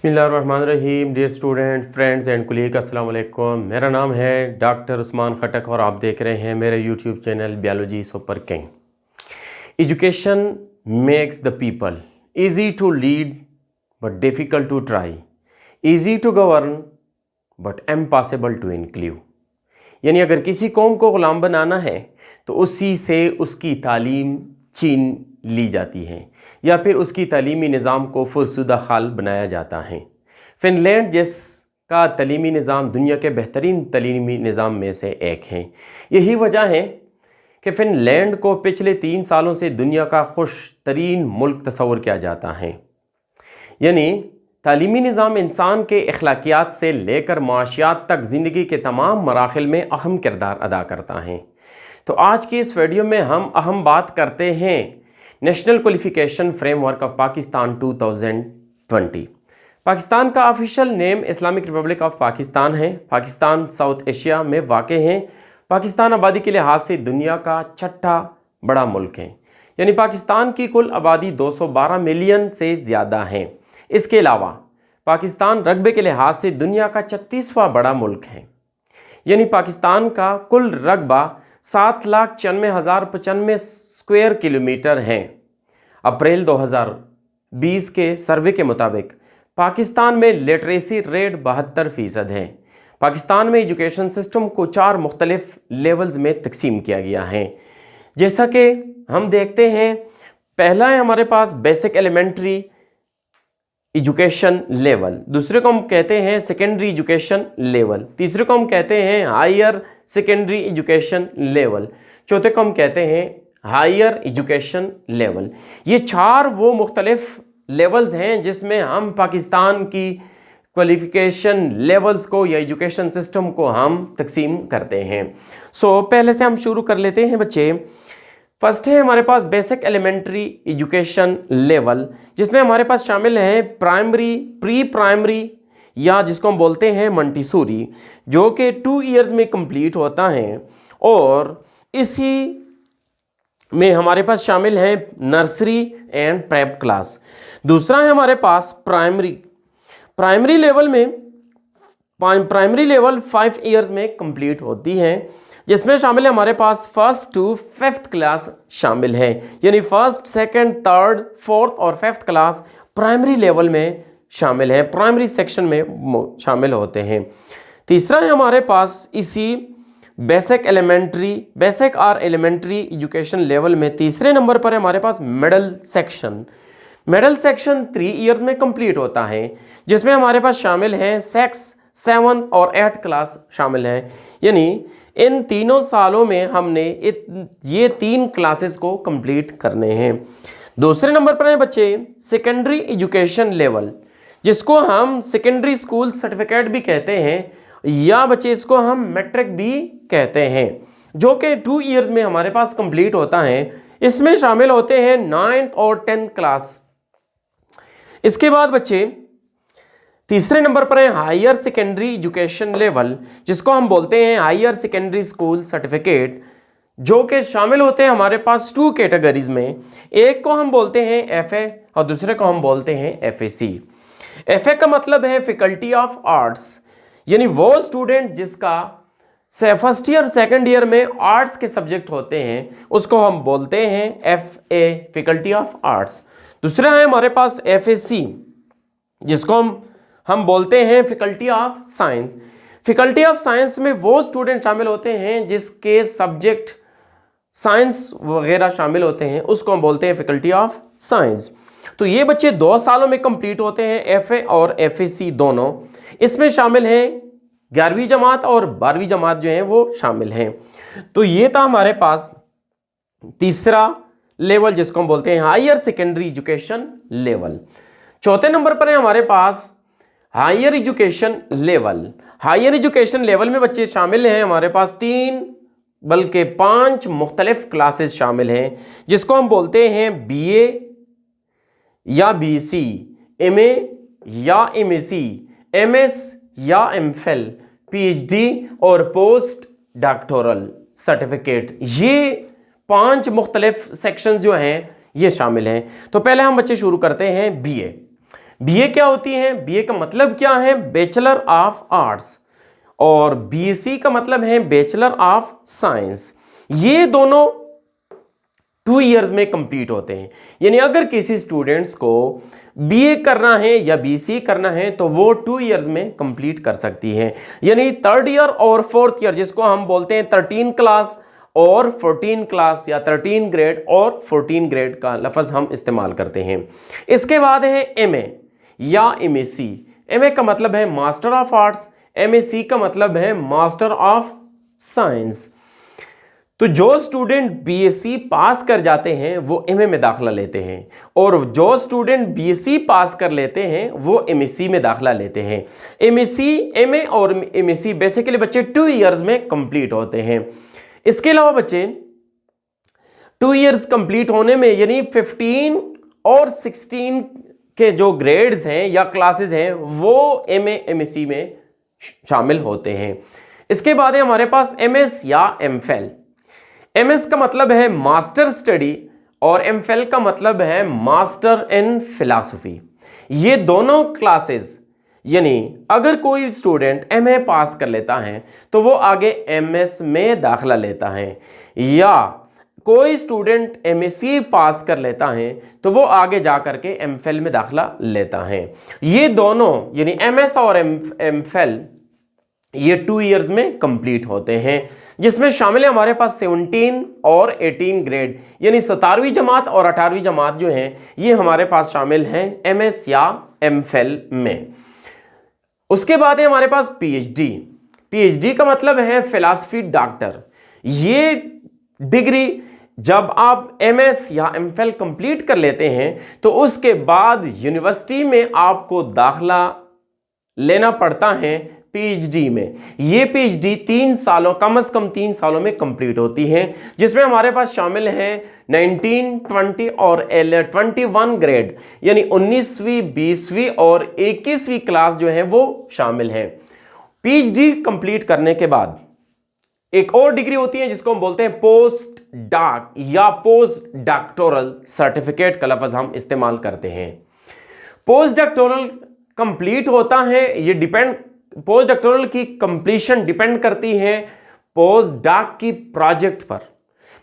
बिस्मिल्लाहिर्रहमानिर्रहीम। Dear student, friends and colleague, अस्सलाम वालेकुम। मेरा नाम है डॉक्टर उस्मान खटक और आप देख रहे हैं मेरे YouTube channel Biology Super King. Education makes the people easy to lead but difficult to try, easy to govern but impossible to include. यानी अगर किसी कौम को ग़ुलाम बनाना है तो उसी से उसकी तालीम छीन ली जाती है या फिर उसकी तालीमी निज़ाम को फुरसुदा खाल बनाया जाता है। फ़िनलैंड जिसका तालीमी निज़ाम दुनिया के बेहतरीन तालीमी निज़ाम में से एक है। यही वजह है कि फ़िनलैंड को पिछले 3 सालों से दुनिया का खुश तरीन मुल्क तस्वर किया जाता है। यानी तालीमी निज़ाम इंसान के अखलाकियात से लेकर माशियात तक ज़िंदगी के तमाम मराहिल में अहम किरदार अदा करता है। तो आज की इस वीडियो में हम अहम बात करते हैं national qualification framework of Pakistan 2020। Pakistan का official name Islamic Republic of Pakistan है। पाकिस्तान साउथ एशिया में वाक़ है। पाकिस्तान आबादी के लिहाज से दुनिया का छठा बड़ा मुल्क है। यानी पाकिस्तान की कुल आबादी 212 मिलियन से ज़्यादा है। इसके अलावा पाकिस्तान रकबे के लिहाज से दुनिया का 36वां बड़ा मुल्क है। यानी पाकिस्तान का कुल रकबा 7,94,095 स्क्वायर किलोमीटर है। अप्रैल 2020 के सर्वे के मुताबिक पाकिस्तान में लिटरेसी रेट 72% है। पाकिस्तान में एजुकेशन सिस्टम को 4 मुख्तलिफ लेवल्स में तकसीम किया गया है। जैसा कि हम देखते हैं, पहला है हमारे पास बेसिक एलिमेंट्री एजुकेशन लेवल, दूसरे को हम कहते हैं सेकेंडरी एजुकेशन लेवल, तीसरे को हम कहते हैं हायर सेकेंडरी एजुकेशन लेवल, चौथे को हम कहते हैं हायर एजुकेशन लेवल। ये 4 वो मुख्तलिफ लेवल्स हैं जिसमें हम पाकिस्तान की क्वालिफ़िकेशन लेवल्स को या एजुकेशन सिस्टम को हम तकसीम करते हैं। पहले से हम शुरू कर लेते हैं बच्चे। फर्स्ट है हमारे पास बेसिक एलिमेंट्री एजुकेशन लेवल, जिसमें हमारे पास शामिल है प्राइमरी, प्री प्राइमरी या जिसको हम बोलते हैं मंटीसोरी, जो कि 2 इयर्स में कंप्लीट होता है। और इसी में हमारे पास शामिल है नर्सरी एंड प्रेप क्लास। दूसरा है हमारे पास प्राइमरी लेवल में प्राइमरी लेवल 5 इयर्स में कंप्लीट होती है, जिसमें शामिल है हमारे पास 1st to 5th क्लास शामिल है। यानी 1st, 2nd, 3rd, 4th और 5th क्लास प्राइमरी लेवल में शामिल है, प्राइमरी सेक्शन में शामिल होते हैं। तीसरा है हमारे पास इसी बेसिक और एलिमेंट्री एजुकेशन लेवल में तीसरे नंबर पर है हमारे पास middle section. Middle section 3 years में कंप्लीट होता है, जिसमें हमारे पास शामिल हैं 6, 7 और 8 क्लास शामिल हैं। यानी इन तीनों सालों में हमने ये 3 क्लासेस को कंप्लीट करने हैं। दूसरे नंबर पर है बच्चे सेकेंडरी एजुकेशन लेवल, जिसको हम सेकेंडरी स्कूल सर्टिफिकेट भी कहते हैं या बच्चे इसको हम मैट्रिक भी कहते हैं, जो कि 2 इयर्स में हमारे पास कंप्लीट होता है। इसमें शामिल होते हैं 9th और 10th क्लास। इसके बाद बच्चे तीसरे नंबर पर है हायर सेकेंडरी एजुकेशन लेवल, जिसको हम बोलते हैं हायर सेकेंडरी स्कूल सर्टिफिकेट, जो कि शामिल होते हैं हमारे पास 2 कैटेगरीज में। एक को हम बोलते हैं एफए और दूसरे को हम बोलते हैं एफएसी। एफए का मतलब है फैकल्टी ऑफ आर्ट्स, यानी वो स्टूडेंट जिसका 1st ईयर 2nd ईयर में आर्ट्स के सब्जेक्ट होते हैं उसको हम बोलते हैं एफए, फैकल्टी ऑफ आर्ट्स। दूसरा है हमारे पास एफएसी, जिसको हम बोलते हैं faculty of science. Faculty of science में वो स्टूडेंट शामिल होते हैं जिसके सब्जेक्ट साइंस वगैरह शामिल होते हैं, उसको हम बोलते हैं फैकल्टी ऑफ साइंस। तो ये बच्चे 2 सालों में कंप्लीट होते हैं, एफए और एफएसी दोनों। इसमें शामिल हैं 11वीं जमात और 12वीं जमात जो है वो शामिल हैं। तो ये था हमारे पास तीसरा लेवल, जिसको हम बोलते हैं हायर सेकेंडरी एजुकेशन लेवल। चौथे नंबर पर है हमारे पास higher education level. Higher education level में बच्चे शामिल हैं हमारे पास 3 बल्कि 5 मुख्तलिफ क्लासेस शामिल हैं, जिसको हम बोलते हैं बीए या बीसी, एमए या एमएससी, एमएस या एमफिल, पीएचडी और पोस्ट डॉक्टोरल सर्टिफिकेट। ये 5 मुख्तलिफ सेक्शंस जो हैं ये शामिल हैं। तो पहले हम बच्चे शुरू करते हैं बीए। बीए क्या होती है? बीए का मतलब क्या है? Bachelor of arts. और बीएससी का मतलब है बैचलर ऑफ साइंस। ये दोनों 2 इयर्स में कंप्लीट होते हैं। यानी अगर किसी स्टूडेंट्स को बीए करना है या बीसी करना है तो वो 2 इयर्स में कंप्लीट कर सकती है। यानी 3rd ईयर और 4th ईयर, जिसको हम बोलते हैं 13 क्लास और 14 क्लास या 13 ग्रेड और 14 ग्रेड का लफ्ज़ हम इस्तेमाल करते हैं। इसके बाद है एमए या एमएससी। एमए का मतलब है मास्टर ऑफ आर्ट्स, एमएससी का मतलब है मास्टर ऑफ साइंस। तो जो स्टूडेंट बीएससी पास कर जाते हैं वो एमए में दाखिला लेते हैं, और जो स्टूडेंट बीएससी पास कर लेते हैं वो एमएससी में दाखिला लेते हैं। एमएससी, एमए और एमएससी बेसिकली बच्चे 2 इयर्स में कंप्लीट होते हैं। इसके अलावा बच्चे 2 इयर्स कंप्लीट होने में यानी 15 और 16 के जो ग्रेड्स हैं या क्लासेस हैं वो एमए एमएससी में शामिल होते हैं। इसके बाद है हमारे पास एमएस या एमफिल। एमएस का मतलब है मास्टर स्टडी और एमफिल का मतलब है मास्टर इन फिलॉसफी। ये दोनों क्लासेस, यानी अगर कोई स्टूडेंट एमए पास कर लेता है तो वो आगे एमएस में दाखिला लेता है, या कोई स्टूडेंट एमएससी पास कर लेता है तो वो आगे जा करके एमफिल में दाखिला लेता है। ये दोनों यानी एमएस और एमफिल ये 2 इयर्स में कंप्लीट होते हैं, जिसमें शामिल है हमारे पास 17 और 18 ग्रेड, यानी 17वीं जमात और 18वीं जमात जो हैं ये हमारे पास शामिल हैं एमएस या एमफिल में। उसके बाद है हमारे पास पीएचडी। पीएचडी का मतलब है फिलॉसफी डॉक्टर। ये डिग्री जब आप एमएस या एमफिल कंप्लीट कर लेते हैं तो उसके बाद यूनिवर्सिटी में आपको दाखिला लेना पड़ता है पीएचडी में। ये पीएचडी 3 सालों, कम से कम 3 सालों में कंप्लीट होती है, जिसमें हमारे पास शामिल हैं 19, 20 और 21 ग्रेड, यानी 19वीं, 20वीं और 21वीं क्लास जो है वो शामिल हैं। पीएचडी कंप्लीट करने के बाद एक और डिग्री होती है जिसको हम बोलते हैं पोस्ट डॉक या पोस्ट डॉक्टोरल सर्टिफिकेट का लफ्ज़ हम इस्तेमाल करते हैं। पोस्ट डॉक्टोरल कंप्लीट होता है, ये डिपेंड, पोस्ट डॉक्टोरल की कंप्लीशन डिपेंड करती है पोस्ट डॉक की प्रोजेक्ट पर।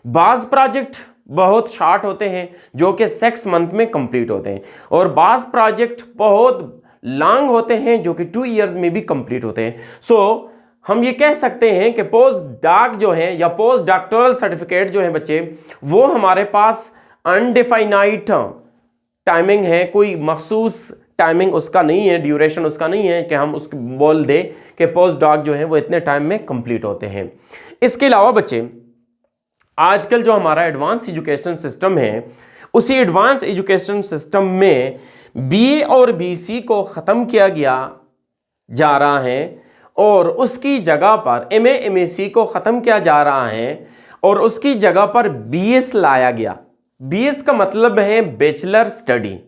बाज़ प्रोजेक्ट बहुत शॉर्ट होते हैं जो कि 6 मंथ में कंप्लीट होते हैं, और बाज़ प्रोजेक्ट बहुत लॉन्ग होते हैं जो कि 2 इयर्स में भी कंप्लीट होते हैं। सो हम ये कह सकते हैं कि पोस्ट डॉक जो है या पोस्ट डॉक्टोरल सर्टिफिकेट जो है बच्चे, वो हमारे पास अनडिफाइनाइट टाइमिंग है, कोई मखसूस टाइमिंग उसका नहीं है, ड्यूरेशन उसका नहीं है कि हम उसको बोल दे कि पोस्ट डॉक जो है वो इतने टाइम में कंप्लीट होते हैं। इसके अलावा बच्चे आजकल जो हमारा एडवांस एजुकेशन सिस्टम है, उसी एडवांस एजुकेशन सिस्टम में बीए और बीसी को ख़त्म किया गया जा रहा है और उसकी जगह पर एमए एमएससी को ख़त्म किया जा रहा है और उसकी जगह पर बीएस लाया गया। बीएस का मतलब है bachelor study.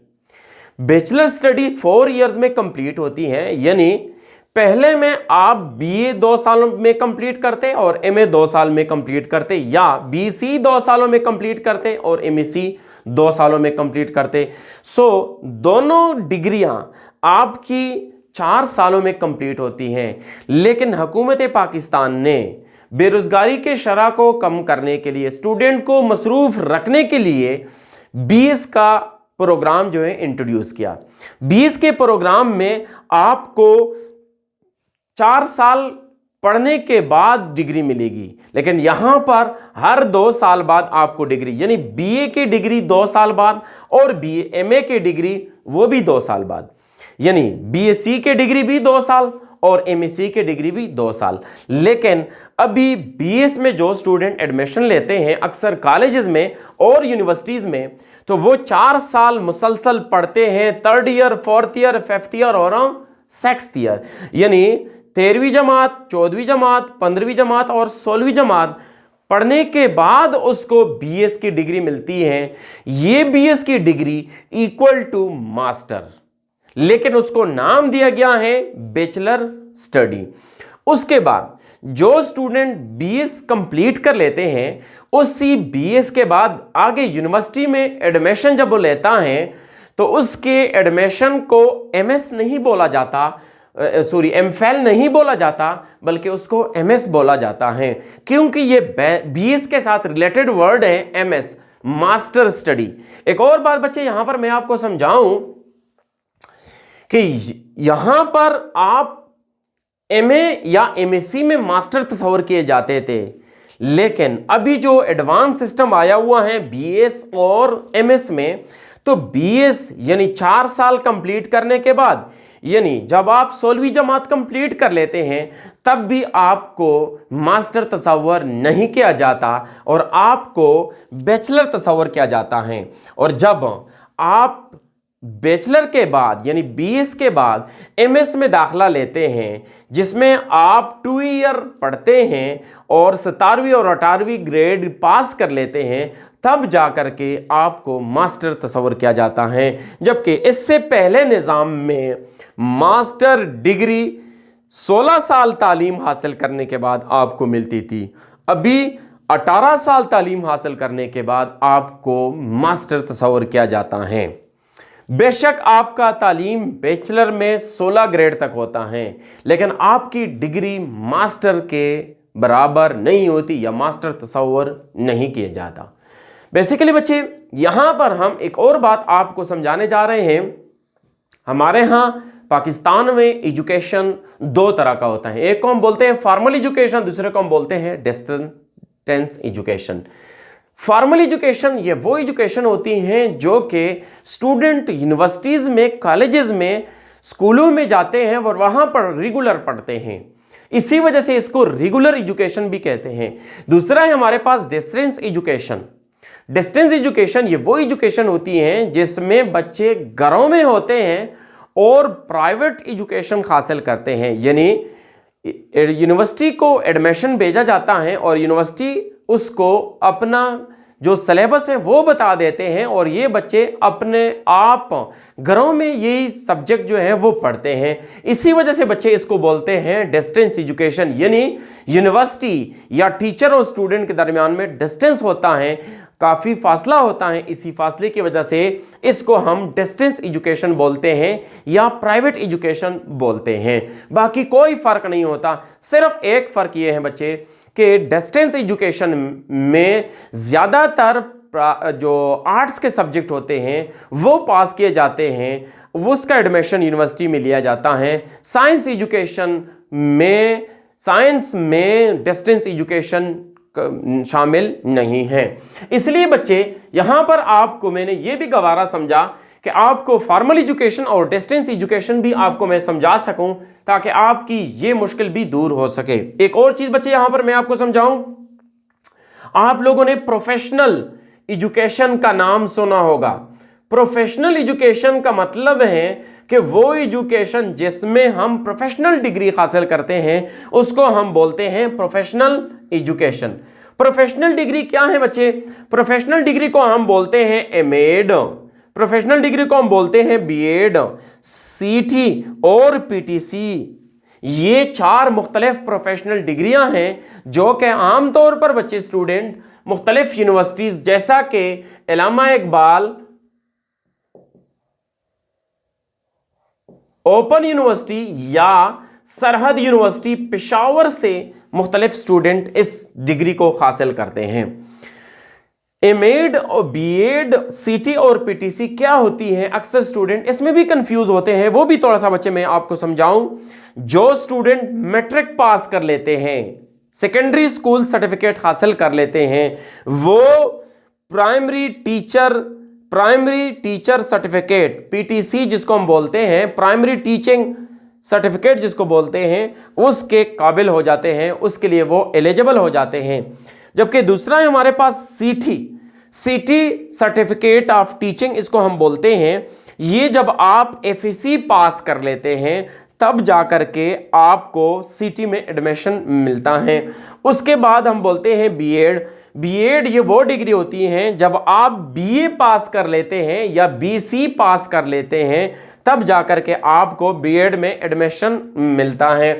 Bachelor study 4 years में कंप्लीट होती है, यानी पहले में आप बीए 2 सालों में कंप्लीट करते और एमए 2 साल में कंप्लीट करते, या बीसी 2 सालों में कंप्लीट करते और एमएससी 2 सालों में कंप्लीट करते। सो दोनों डिग्रियां आपकी 4 सालों में कंप्लीट होती हैं। लेकिन हुकूमत पाकिस्तान ने बेरोजगारी के शरह को कम करने के लिए, स्टूडेंट को मसरूफ रखने के लिए बीएस का प्रोग्राम जो है इंट्रोड्यूस किया। बीएस के प्रोग्राम में आपको 4 साल पढ़ने के बाद डिग्री मिलेगी, लेकिन यहां पर हर 2 साल बाद आपको डिग्री, यानी बीए की डिग्री 2 साल बाद और बीए एमए की डिग्री वो भी 2 साल बाद, यानी बीएससी की डिग्री भी 2 साल और एमएससी की डिग्री भी 2 साल। लेकिन अभी बीएस में जो स्टूडेंट एडमिशन लेते हैं अक्सर कॉलेजेस में और यूनिवर्सिटीज़ में, तो वो 4 साल मुसलसल पढ़ते हैं, 3rd year, 4th year, 5th year और 6th ईयर, यानी 13वीं जमात, 14वीं जमात, 15वीं जमात और 16वीं जमात पढ़ने के बाद उसको बीएस की डिग्री मिलती है। ये बीएस की डिग्री इक्वल टू मास्टर, लेकिन उसको नाम दिया गया है बैचलर स्टडी। उसके बाद जो स्टूडेंट बीएस कंप्लीट कर लेते हैं, उसी बीएस के बाद आगे यूनिवर्सिटी में एडमिशन जब वो लेता है तो उसके एडमिशन को एमएस नहीं बोला जाता, सॉरी एमफिल नहीं बोला जाता, बल्कि उसको एमएस बोला जाता है, क्योंकि ये बीएस के साथ रिलेटेड वर्ड है एमएस, मास्टर स्टडी। एक और बात बच्चे यहां पर मैं आपको समझाऊं कि यहां पर आप एमए या एमएससी में मास्टर तस्वर किए जाते थे, लेकिन अभी जो एडवांस सिस्टम आया हुआ है बीएस और एमएस में, तो बीएस यानी 4 साल कंप्लीट करने के बाद, यानी जब आप 16वीं जमात कंप्लीट कर लेते हैं तब भी आपको मास्टर तस्वर नहीं किया जाता और आपको बैचलर तस्वर किया जाता है। और जब आप बैचलर के बाद यानी बीएस के बाद एमएस में दाखला लेते हैं, जिसमें आप 2 ईयर पढ़ते हैं और 17वीं और 18वीं ग्रेड पास कर लेते हैं, तब जाकर के आपको मास्टर तस्वर किया जाता है। जबकि इससे पहले निज़ाम में मास्टर डिग्री 16 साल तालीम हासिल करने के बाद आपको मिलती थी, अभी 18 साल तालीम हासिल करने के बाद आपको मास्टर तस्वर किया जाता है। बेशक आपका तालीम बैचलर में 16 ग्रेड तक होता है, लेकिन आपकी डिग्री मास्टर के बराबर नहीं होती या मास्टर तस्वर नहीं किया जाता। बेसिकली बच्चे यहां पर हम एक और बात आपको समझाने जा रहे हैं। हमारे यहां पाकिस्तान में एजुकेशन 2 तरह का होता है, एक को हम बोलते हैं फॉर्मल एजुकेशन, दूसरे को हम बोलते हैं डिस्टेंस एजुकेशन। फॉर्मल एजुकेशन ये वो एजुकेशन होती हैं जो कि स्टूडेंट यूनिवर्सिटीज़ में, कॉलेजेस में, स्कूलों में जाते हैं और वहाँ पर रेगुलर पढ़ते हैं, इसी वजह से इसको रेगुलर एजुकेशन भी कहते हैं। दूसरा है हमारे पास डिस्टेंस एजुकेशन। डिस्टेंस एजुकेशन ये वो एजुकेशन होती है जिसमें बच्चे घरों में होते हैं और प्राइवेट एजुकेशन हासिल करते हैं, यानी यूनिवर्सिटी को एडमिशन भेजा जाता है और यूनिवर्सिटी उसको अपना जो सिलेबस है वो बता देते हैं और ये बच्चे अपने आप घरों में यही सब्जेक्ट जो है वो पढ़ते हैं। इसी वजह से बच्चे इसको बोलते हैं डिस्टेंस एजुकेशन, यानी यूनिवर्सिटी या टीचर और स्टूडेंट के दरमियान में डिस्टेंस होता है, काफ़ी फासला होता है। इसी फासले की वजह से इसको हम डिस्टेंस एजुकेशन बोलते हैं या प्राइवेट एजुकेशन बोलते हैं। बाकी कोई फ़र्क नहीं होता, सिर्फ एक फ़र्क ये है बच्चे कि डिस्टेंस एजुकेशन में ज़्यादातर जो आर्ट्स के सब्जेक्ट होते हैं वो पास किए जाते हैं, उसका एडमिशन यूनिवर्सिटी में लिया जाता है। साइंस एजुकेशन में, साइंस में डिस्टेंस एजुकेशन शामिल नहीं है। इसलिए बच्चे यहां पर आपको मैंने ये भी गवारा समझा कि आपको फॉर्मल एजुकेशन और डिस्टेंस एजुकेशन भी आपको मैं समझा सकूं ताकि आपकी ये मुश्किल भी दूर हो सके। एक और चीज बच्चे यहां पर मैं आपको समझाऊं, आप लोगों ने प्रोफेशनल एजुकेशन का नाम सुना होगा। प्रोफेशनल एजुकेशन का मतलब है कि वो एजुकेशन जिसमें हम प्रोफेशनल डिग्री हासिल करते हैं उसको हम बोलते हैं प्रोफेशनल एजुकेशन। प्रोफेशनल डिग्री क्या है बच्चे? प्रोफेशनल डिग्री को हम बोलते हैं एमएड, प्रोफेशनल डिग्री को हम बोलते हैं बीएड, सीटी और पीटीसी। ये 4 मुख्तलिफ प्रोफेशनल डिग्रियां हैं जो कि आमतौर पर बच्चे स्टूडेंट मुख्तलिफ यूनिवर्सिटीज जैसा कि इल्लामा इकबाल ओपन यूनिवर्सिटी या सरहद यूनिवर्सिटी पेशावर से मुख्तलिफ स्टूडेंट इस डिग्री को हासिल करते हैं। एमएड और बीएड, सीटी और पीटीसी क्या होती है, अक्सर स्टूडेंट इसमें भी कंफ्यूज होते हैं, वो भी थोड़ा सा बच्चे मैं आपको समझाऊं। जो स्टूडेंट मैट्रिक पास कर लेते हैं, सेकेंडरी स्कूल सर्टिफिकेट हासिल कर लेते हैं, वो प्राइमरी टीचर सर्टिफिकेट पीटीसी जिसको हम बोलते हैं, प्राइमरी टीचिंग सर्टिफिकेट जिसको बोलते हैं, उसके काबिल हो जाते हैं, उसके लिए वो एलिजिबल हो जाते हैं। जबकि दूसरा है हमारे पास सीटी सर्टिफिकेट ऑफ टीचिंग इसको हम बोलते हैं। ये जब आप एफएससी पास कर लेते हैं तब जाकर के आपको सीटी में एडमिशन मिलता है। उसके बाद हम बोलते हैं बीएड ये वो डिग्री होती हैं जब आप बीए पास कर लेते हैं या बीसी पास कर लेते हैं तब जाकर के आपको बीएड में एडमिशन मिलता है।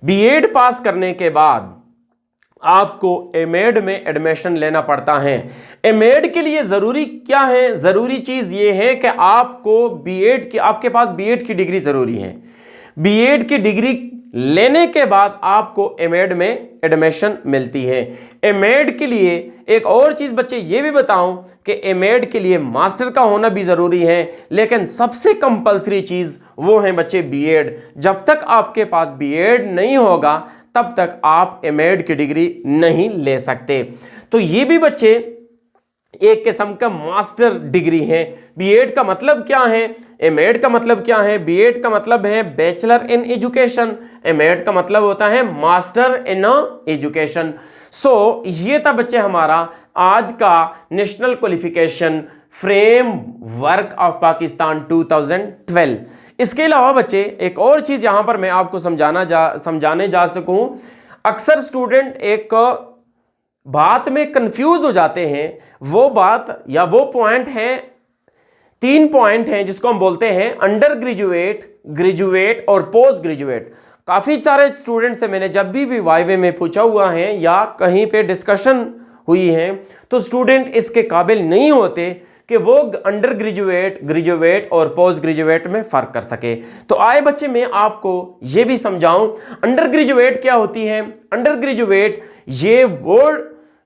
बीएड पास करने के बाद आपको एमएड में एडमिशन लेना पड़ता है। एमएड के लिए जरूरी क्या है? जरूरी चीज ये है कि आपको बीएड की, आपके पास बीएड की डिग्री जरूरी है। बीएड की डिग्री लेने के बाद आपको एमएड में एडमिशन मिलती है। एमएड के लिए एक और चीज बच्चे ये भी बताऊं कि एमएड के लिए मास्टर का होना भी जरूरी है, लेकिन सबसे कंपलसरी चीज वो है बच्चे बीएड। जब तक आपके पास बीएड नहीं होगा तब तक आप एमएड की डिग्री नहीं ले सकते। तो ये भी बच्चे एक किस्म का मास्टर डिग्री है। बीएड का मतलब क्या है, एमएड का मतलब क्या है? बीएड का मतलब है बैचलर इन एजुकेशन, एमएड का मतलब होता है मास्टर इन एजुकेशन। सो ये था बच्चे हमारा आज का national qualification framework of Pakistan 2012। इसके अलावा बच्चे एक और चीज यहां पर मैं आपको समझाने जा सकूं। अक्सर स्टूडेंट एक बात में कंफ्यूज हो जाते हैं। वो बात या वो पॉइंट है, 3 पॉइंट हैं जिसको हम बोलते हैं अंडर ग्रेजुएट, ग्रेजुएट और पोस्ट ग्रेजुएट। काफी सारे स्टूडेंट से मैंने जब भी वाइवे में पूछा हुआ है या कहीं पे डिस्कशन हुई है तो स्टूडेंट इसके काबिल नहीं होते कि वो अंडर ग्रेजुएट, ग्रेजुएट और पोस्ट ग्रेजुएट में फर्क कर सके। तो आए बच्चे मैं आपको ये भी समझाऊं अंडर ग्रेजुएट क्या होती है। अंडर ग्रेजुएट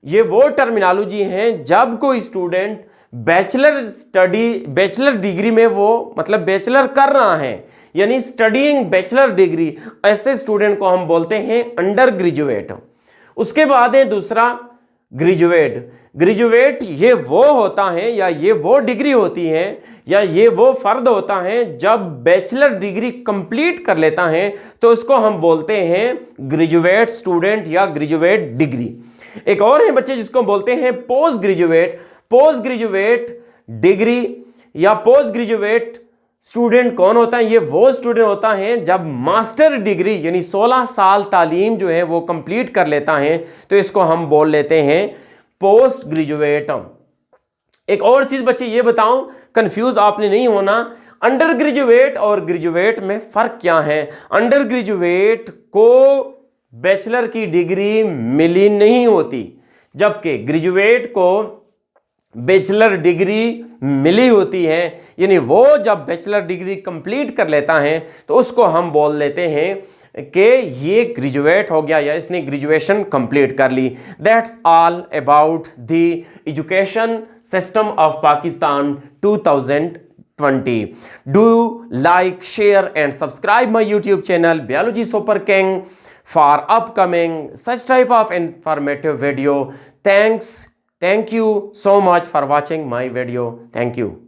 ये वो टर्मिनोलॉजी है जब कोई स्टूडेंट बैचलर डिग्री में वो मतलब बैचलर कर रहा है, यानी स्टडीइंग बैचलर डिग्री, ऐसे स्टूडेंट को हम बोलते हैं अंडर ग्रेजुएट। उसके बाद है दूसरा ग्रेजुएट। ग्रेजुएट ये वो होता है या ये वो डिग्री होती है या ये वो फर्द होता है जब बैचलर डिग्री कंप्लीट कर लेता है तो उसको हम बोलते हैं ग्रेजुएट स्टूडेंट या ग्रेजुएट डिग्री। एक और है बच्चे जिसको बोलते हैं post graduate. Post graduate degree या पोस्ट ग्रेजुएट स्टूडेंट कौन होता है? ये वो स्टूडेंट होता है जब मास्टर डिग्री यानी 16 साल तालीम जो है वो कंप्लीट कर लेता है तो इसको हम बोल लेते हैं पोस्ट ग्रेजुएट। एक और चीज बच्चे ये बताऊं, कंफ्यूज आपने नहीं होना, अंडर ग्रेजुएट और ग्रेजुएट में फर्क क्या है। अंडर ग्रेजुएट को बैचलर की डिग्री मिली नहीं होती, जबकि ग्रेजुएट को बैचलर डिग्री मिली होती है। यानी वो जब बैचलर डिग्री कंप्लीट कर लेता है तो उसको हम बोल लेते हैं कि ये ग्रेजुएट हो गया या इसने ग्रेजुएशन कंप्लीट कर ली। That's all about the education system of Pakistan 2020. Do like, share and subscribe my YouTube channel Biology Super King for upcoming such type of informative video. Thank you so much for watching my video. Thank you.